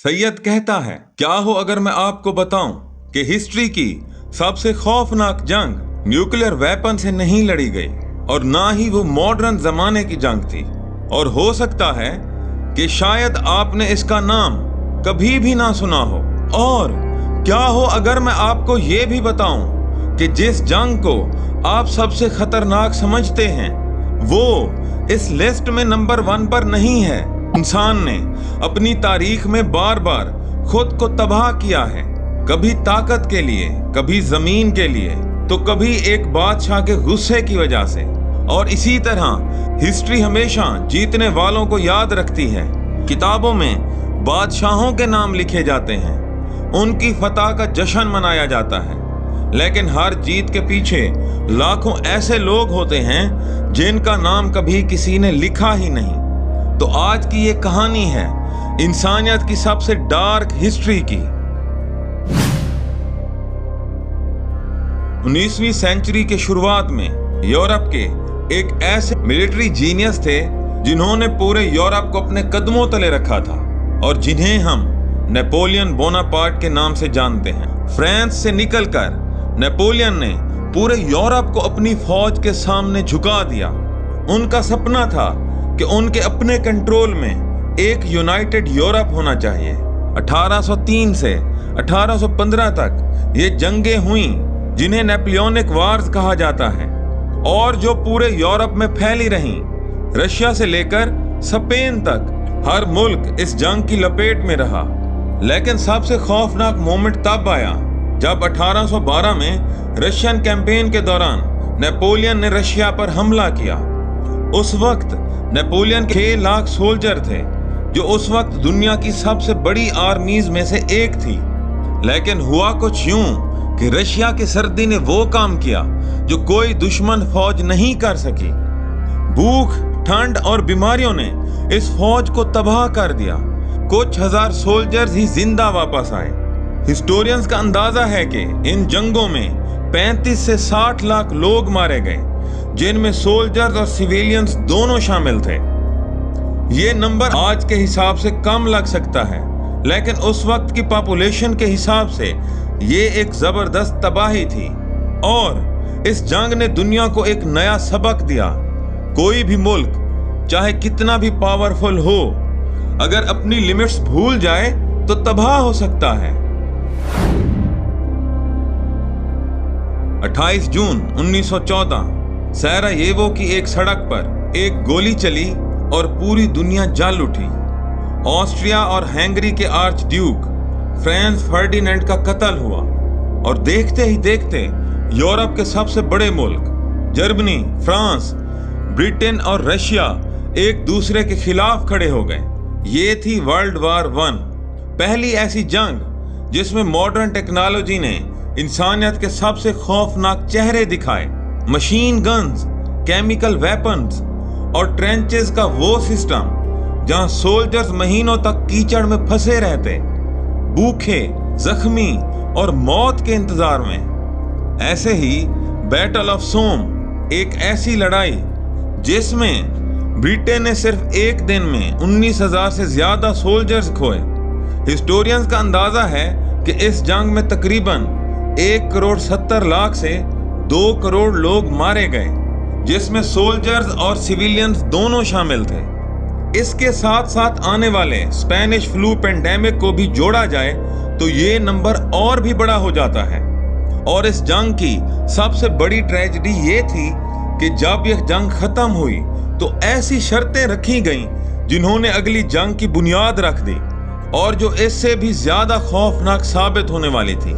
सैयद कहता है, क्या हो अगर मैं आपको बताऊं कि हिस्ट्री की सबसे खौफनाक जंग न्यूक्लियर वेपन से नहीं लड़ी गई और ना ही वो मॉडर्न जमाने की जंग थी, और हो सकता है कि शायद आपने इसका नाम कभी भी ना सुना हो। और क्या हो अगर मैं आपको ये भी बताऊं कि जिस जंग को आप सबसे खतरनाक समझते हैं वो इस लिस्ट में नंबर 1 पर नहीं है। इंसान ने अपनी तारीख में बार बार खुद को तबाह किया है, कभी ताकत के लिए, कभी जमीन के लिए, तो कभी एक बादशाह के गुस्से की वजह से। और इसी तरह हिस्ट्री हमेशा जीतने वालों को याद रखती है। किताबों में बादशाहों के नाम लिखे जाते हैं, उनकी फतह का जश्न मनाया जाता है, लेकिन हर जीत के पीछे लाखों ऐसे लोग होते हैं जिनका नाम कभी किसी ने लिखा ही नहीं। तो आज की ये कहानी है इंसानियत की सबसे डार्क हिस्ट्री की। 19वीं सेंचुरी के शुरुआत में यूरोप के एक ऐसे मिलिट्री जीनियस थे जिन्होंने पूरे यूरोप को अपने कदमों तले रखा था और जिन्हें हम नेपोलियन बोनापार्ट के नाम से जानते हैं। फ्रांस से निकलकर नेपोलियन ने पूरे यूरोप को अपनी फौज के सामने झुका दिया। उनका सपना था कि उनके अपने कंट्रोल में एक यूनाइटेड यूरोप होना चाहिए। 1803 से 1815 तक ये जंगें हुई जिन्हें नेपोलियनिक वार्स कहा जाता है और जो पूरे यूरोप में फैली रहीं। रशिया से लेकर स्पेन तक हर मुल्क इस जंग की लपेट में रहा। लेकिन सबसे खौफनाक मोमेंट तब आया जब 1812 में रशियन कैंपेन के दौरान नेपोलियन ने रशिया पर हमला किया। उस वक्त नेपोलियन के 6 लाख सोल्जर थे जो उस वक्त दुनिया की सबसे बड़ी आर्मीज में से एक थी। लेकिन हुआ कुछ यूं कि रशिया की सर्दी ने वो काम किया जो कोई दुश्मन फौज नहीं कर सकी। भूख, ठंड और बीमारियों ने इस फौज को तबाह कर दिया। कुछ हजार सोल्जर्स ही जिंदा वापस आए। हिस्टोरियंस का अंदाजा है कि इन जंगों में 35 से 60 लाख लोग मारे गए, जिनमें सोल्जर्स और सिविलियंस दोनों शामिल थे। ये नंबर आज के हिसाब से कम लग सकता है, लेकिन उस वक्त की पॉपुलेशन के हिसाब से ये एक जबरदस्त तबाही थी। और इस जंग ने दुनिया को एक नया सबक दिया। कोई भी मुल्क चाहे कितना भी पावरफुल हो, अगर अपनी लिमिट्स भूल जाए तो तबाह हो सकता है। 28 जून 1914 सरायेवो की एक सड़क पर एक गोली चली और पूरी दुनिया जल उठी। ऑस्ट्रिया और हंगरी के आर्च ड्यूक फ्रांस फर्डिनेंड का कत्ल हुआ और देखते ही देखते यूरोप के सबसे बड़े मुल्क जर्मनी, फ्रांस, ब्रिटेन और रशिया एक दूसरे के खिलाफ खड़े हो गए। ये थी वर्ल्ड वार 1, पहली ऐसी जंग जिसमें मॉडर्न टेक्नोलॉजी ने इंसानियत के सबसे खौफनाक चेहरे दिखाए। मशीन गन्स, केमिकल वेपन्स और ट्रेंचेस का वो सिस्टम जहां सोल्जर्स महीनों तक कीचड़ में फंसे रहते, भूखे, जख्मी और मौत के इंतजार में। ऐसे ही बैटल ऑफ सोम, एक ऐसी लड़ाई जिसमें ब्रिटेन ने सिर्फ एक दिन में 19,000 से ज्यादा सोल्जर्स खोए। हिस्टोरियंस का अंदाजा है कि इस जंग में तकरीबन 1,70,00,000 से 2 करोड़ लोग मारे गए, जिसमें सोल्जर्स और सिविलियंस दोनों शामिल थे। इसके साथ साथ आने वाले स्पेनिश फ्लू पेंडेमिक को भी जोड़ा जाए तो ये नंबर और भी बड़ा हो जाता है। और इस जंग की सबसे बड़ी ट्रेजेडी ये थी कि जब यह जंग खत्म हुई तो ऐसी शर्तें रखी गईं जिन्होंने अगली जंग की बुनियाद रख दी और जो इससे भी ज्यादा खौफनाक साबित होने वाली थी।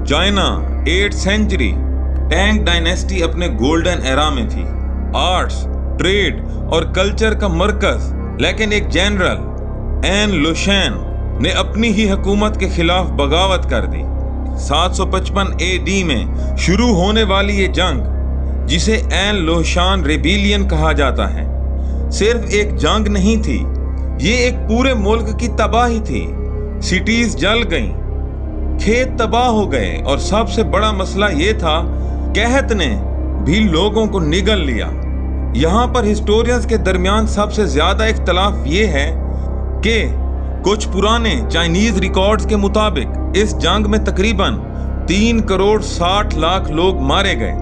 China 8th century Tang dynasty अपने गोल्डन एरा में थी, आर्ट्स, ट्रेड और कल्चर का मरकज। लेकिन एक जनरल एन लुशैन ने अपनी ही हुकूमत के खिलाफ बगावत कर दी। 755 AD में शुरू होने वाली ये जंग, जिसे एन लोशान रेबिलियन कहा जाता है, सिर्फ एक जंग नहीं थी, ये एक पूरे मुल्क की तबाही थी। सिटीज जल गईं, खेत तबाह हो गए और सबसे बड़ा मसला ये था कहत ने भी लोगों को निगल लिया। यहाँ पर हिस्टोरियंस के दरमियान सबसे ज्यादा इख्तलाफ ये है कि कुछ पुराने चाइनीज रिकॉर्ड्स के मुताबिक इस जंग में तकरीबन 3 करोड़ 60 लाख लोग मारे गए,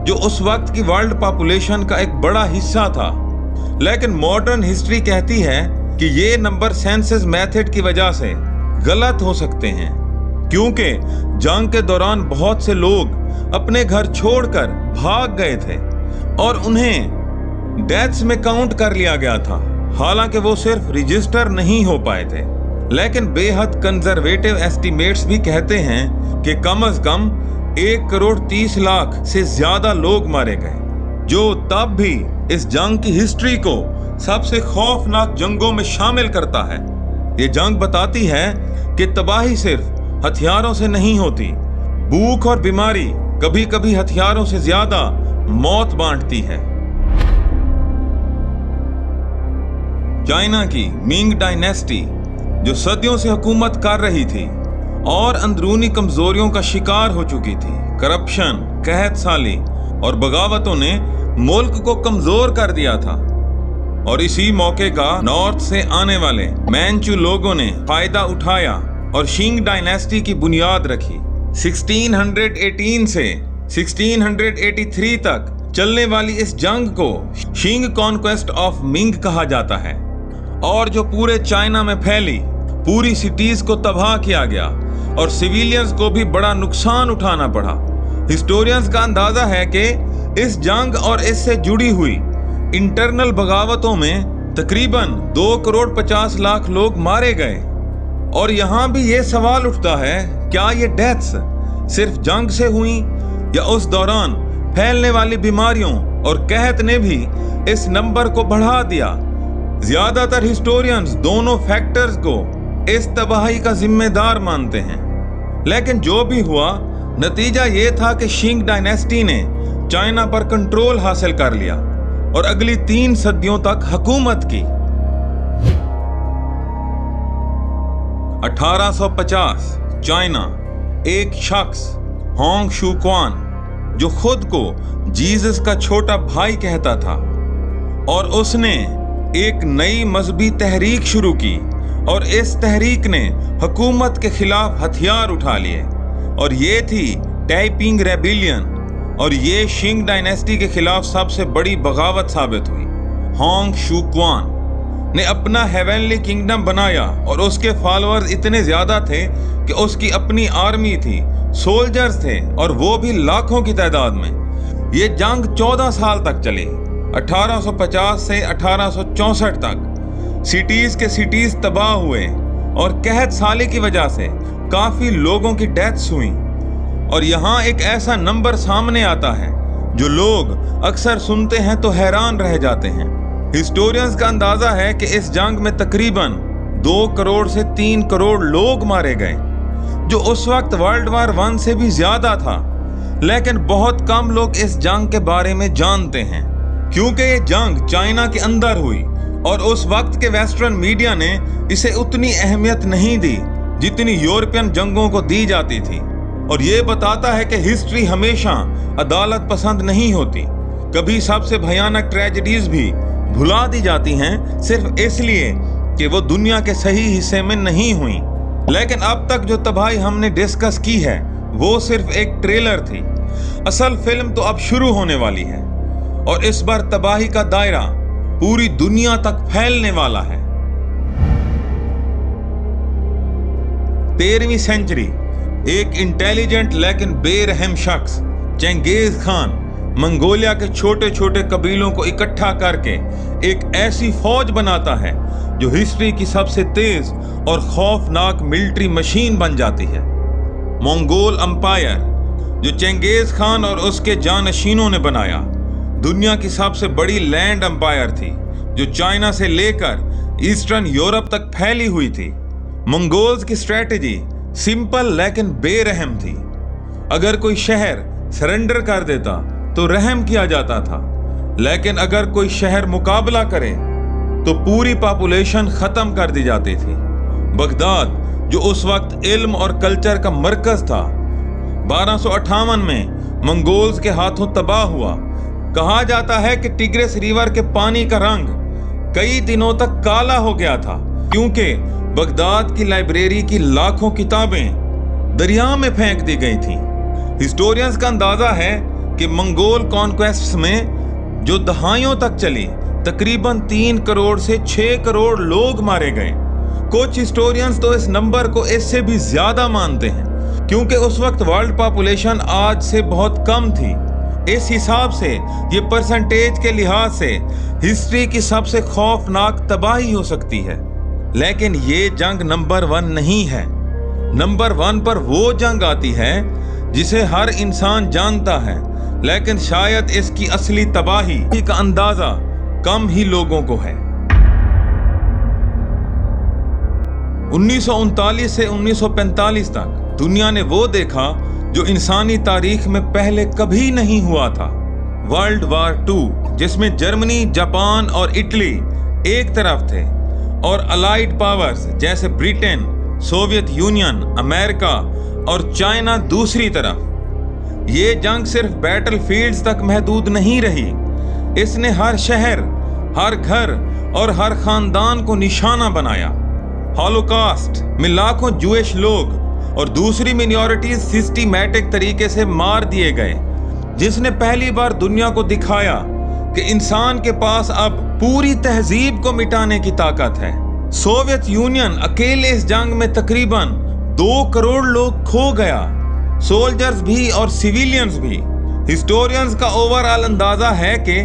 जो उस वक्त की वर्ल्ड पॉपुलेशन का एक बड़ा हिस्सा था। लेकिन मॉडर्न हिस्ट्री कहती है कि ये नंबर सेंसस मेथड की वजह से गलत हो सकते हैं, क्योंकि जंग के दौरान बहुत से लोग अपने घर छोड़कर भाग गए थे और उन्हें डेथ्स में काउंट कर लिया गया था, हालांकि वो सिर्फ रजिस्टर नहीं हो पाए थे। लेकिन बेहद कंजर्वेटिव एस्टिमेट्स भी कहते हैं कि कम से कम 1 करोड़ 30 लाख से ज्यादा लोग मारे गए, जो तब भी इस जंग की हिस्ट्री को सबसे खौफनाक जंगों में शामिल करता है। ये जंग बताती है कि तबाही सिर्फ हथियारों से नहीं होती, भूख और बीमारी कभी कभी हथियारों से ज्यादा मौत बांटती है। चाइना की मिंग डायनेस्टी, जो सदियों से हुकूमत कर रही थी और अंदरूनी कमजोरियों का शिकार हो चुकी थी, करप्शन, कहत साली और बगावतों ने मुल्क को कमजोर कर दिया था। और इसी मौके का नॉर्थ से आने वाले मैंचू लोगों ने फायदा उठाया और शिंग डायनेस्टी की बुनियाद रखी। 1618 से 1683 तक चलने वाली इस जंग को शिंग कॉन्क्वेस्ट ऑफ मिंग कहा जाता है, और जो पूरे चाइना में फैली, पूरी सिटीज को तबाह किया गया और सिविलियंस को भी बड़ा नुकसान उठाना पड़ा। हिस्टोरियंस का अंदाजा है कि इस जंग और इससे जुड़ी हुई इंटरनल बगावतों में तकरीबन 2 करोड़ 50 लाख लोग मारे गए। और यहाँ भी ये सवाल उठता है, क्या ये डेथ्स सिर्फ जंग से हुई या उस दौरान फैलने वाली बीमारियों और कहत ने भी इस नंबर को बढ़ा दिया? ज्यादातर हिस्टोरियंस दोनों फैक्टर्स को इस तबाही का जिम्मेदार मानते हैं। लेकिन जो भी हुआ, नतीजा ये था कि शिंग डायनेस्टी ने चाइना पर कंट्रोल हासिल कर लिया और अगली 3 सदियों तक हुकूमत की। 1850 चाइना, एक शख्स होंग शू क्वान, जो खुद को जीसस का छोटा भाई कहता था, और उसने एक नई मजहबी तहरीक शुरू की और इस तहरीक ने हुकूमत के खिलाफ हथियार उठा लिए, और ये थी टैपिंग रेबिलियन। और ये शिंग डायनेस्टी के खिलाफ सबसे बड़ी बगावत साबित हुई। होंग शू क्वान ने अपना हेवनली किंगडम बनाया और उसके फॉलोअर्स इतने ज्यादा थे कि उसकी अपनी आर्मी थी, सोल्जर्स थे, और वो भी लाखों की तादाद में। ये जंग 14 साल तक चली, 1850 से 1864 तक। सिटीज के सिटीज तबाह हुए और कहत साले की वजह से काफी लोगों की डेथ्स हुई। और यहाँ एक ऐसा नंबर सामने आता है जो लोग अक्सर सुनते हैं तो हैरान रह जाते हैं। हिस्टोरियंस का अंदाजा है कि इस जंग में तकरीबन 2 करोड़ से 3 करोड़ लोग मारे गए, जो उस वक्त वर्ल्ड वार 1 से भी ज्यादा था। लेकिन बहुत कम लोग इस जंग के बारे में जानते हैं, क्योंकि ये जंग चाइना के अंदर हुई और उस वक्त के वेस्टर्न मीडिया ने इसे उतनी अहमियत नहीं दी जितनी यूरोपियन जंगों को दी जाती थी। और ये बताता है कि हिस्ट्री हमेशा अदालत पसंद नहीं होती। कभी सबसे भयानक ट्रेजेडीज भी भुला दी जाती हैं सिर्फ इसलिए कि वो दुनिया के सही हिस्से में नहीं हुई। लेकिन अब तक जो तबाही हमने डिस्कस की है वो सिर्फ एक ट्रेलर थी। असल फिल्म तो अब शुरू होने वाली है और इस बार तबाही का दायरा पूरी दुनिया तक फैलने वाला है। 13वीं सेंचुरी, एक इंटेलिजेंट लेकिन बेरहम शख्स चंगेज खान मंगोलिया के छोटे छोटे कबीलों को इकट्ठा करके एक ऐसी फौज बनाता है जो हिस्ट्री की सबसे तेज और खौफनाक मिलिट्री मशीन बन जाती है। मंगोल अंपायर, जो चंगेज खान और उसके जानशीनों ने बनाया, दुनिया की सबसे बड़ी लैंड अंपायर थी जो चाइना से लेकर ईस्टर्न यूरोप तक फैली हुई थी। मंगोल्स की स्ट्रेटेजी सिंपल लेकिन बेरहम थी। अगर कोई शहर सरेंडर कर देता तो रहम किया जाता था, लेकिन अगर कोई शहर मुकाबला करे तो पूरी पॉपुलेशन खत्म कर दी जाती थी। बगदाद, जो उस वक्त इल्म और कल्चर का मरकज था, 1258 में मंगोल्स के हाथों तबाह हुआ। कहा जाता है कि टिग्रिस रिवर के पानी का रंग कई दिनों तक काला हो गया था, क्योंकि बगदाद की लाइब्रेरी की लाखों किताबें दरिया में फेंक दी गई थीं। हिस्टोरियंस का अंदाजा है कि मंगोल कॉन्क्वेस्ट में जो दहाइयों तक चली, तकरीबन 3 करोड़ से 6 करोड़ लोग मारे गए। कुछ हिस्टोरियंस तो इस नंबर को इससे भी ज्यादा मानते हैं, क्योंकि उस वक्त वर्ल्ड पॉपुलेशन आज से बहुत कम थी। इस हिसाब से ये परसेंटेज के लिहाज से हिस्ट्री की सबसे खौफनाक तबाही हो सकती है। लेकिन ये जंग नंबर 1 नहीं है। नंबर 1 पर वो जंग आती है जिसे हर इंसान जानता है, लेकिन शायद इसकी असली तबाही का अंदाजा कम ही लोगों को है। 1939 से 1945 तक दुनिया ने वो देखा जो इंसानी तारीख में पहले कभी नहीं हुआ था। वर्ल्ड वार 2, जिसमें जर्मनी, जापान और इटली एक तरफ थे और अलाइड पावर्स जैसे ब्रिटेन, सोवियत यूनियन, अमेरिका और चाइना दूसरी तरफ। ये जंग सिर्फ बैटलफील्ड्स तक महदूद नहीं रही, इसने हर शहर, हर घर और हर खानदान को निशाना बनाया। हॉलोकास्ट में लाखों जूइश लोग और दूसरी मिनॉरिटीज सिस्टमैटिक तरीके से मार दिए गए, जिसने पहली बार दुनिया को दिखाया कि इंसान के पास अब पूरी तहजीब को मिटाने की ताकत है। सोवियत यूनियन अकेले इस जंग में तकरीबन 2 करोड़ लोग खो गया, सोल्जर्स भी और सिविलियंस भी। हिस्टोरियंस का ओवरऑल अंदाजा है कि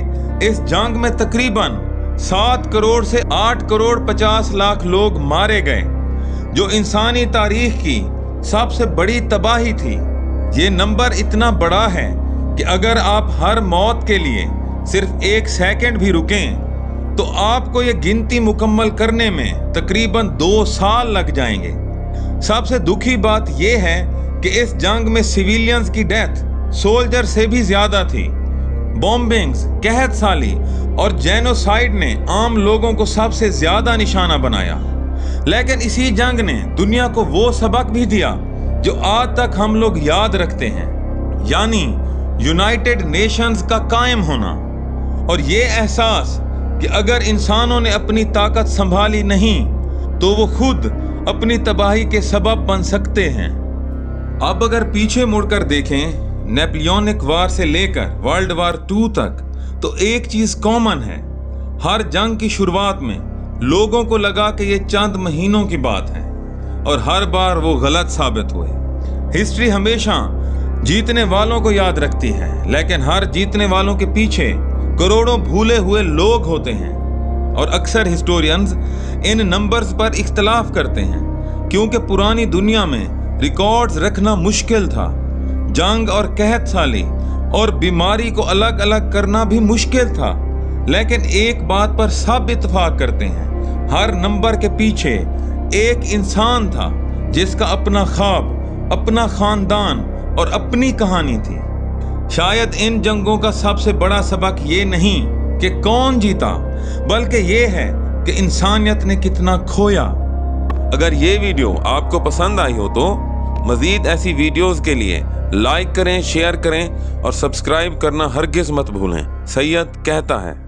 इस जंग में तकरीबन 7 करोड़ से 8 करोड़ 50 लाख लोग मारे गए, जो इंसानी तारीख की सबसे बड़ी तबाही थी। ये नंबर इतना बड़ा है कि अगर आप हर मौत के लिए सिर्फ 1 सेकंड भी रुकें तो आपको ये गिनती मुकम्मल करने में तकरीबन 2 साल लग जाएंगे। सबसे दुखी बात यह है कि इस जंग में सिविलियंस की डेथ सोल्जर से भी ज्यादा थी। बॉम्बिंग्स, कहत साली और जेनोसाइड ने आम लोगों को सबसे ज्यादा निशाना बनाया। लेकिन इसी जंग ने दुनिया को वो सबक भी दिया जो आज तक हम लोग याद रखते हैं, यानी यूनाइटेड नेशंस का कायम होना और ये एहसास कि अगर इंसानों ने अपनी ताकत संभाली नहीं तो वो खुद अपनी तबाही के सबब बन सकते हैं। अब अगर पीछे मुड़कर देखें, नेपोलियनिक वार से लेकर वर्ल्ड वार 2 तक, तो एक चीज कॉमन है। हर जंग की शुरुआत में लोगों को लगा कि ये चंद महीनों की बात है और हर बार वो गलत साबित हुए। हिस्ट्री हमेशा जीतने वालों को याद रखती है, लेकिन हर जीतने वालों के पीछे करोड़ों भूले हुए लोग होते हैं। और अक्सर हिस्टोरियंस इन नंबर्स पर इख्तलाफ करते हैं, क्योंकि पुरानी दुनिया में रिकॉर्ड्स रखना मुश्किल था। जंग और कहत साली और बीमारी को अलग अलग करना भी मुश्किल था। लेकिन एक बात पर सब इत्तेफाक करते हैं, हर नंबर के पीछे एक इंसान था जिसका अपना ख्वाब, अपना खानदान और अपनी कहानी थी। शायद इन जंगों का सबसे बड़ा सबक ये नहीं कि कौन जीता, बल्कि ये है कि इंसानियत ने कितना खोया। अगर ये वीडियो आपको पसंद आई हो तो मज़ीद ऐसी वीडियोस के लिए लाइक करें, शेयर करें और सब्सक्राइब करना हरगिज़ मत भूलें। सैयद कहता है।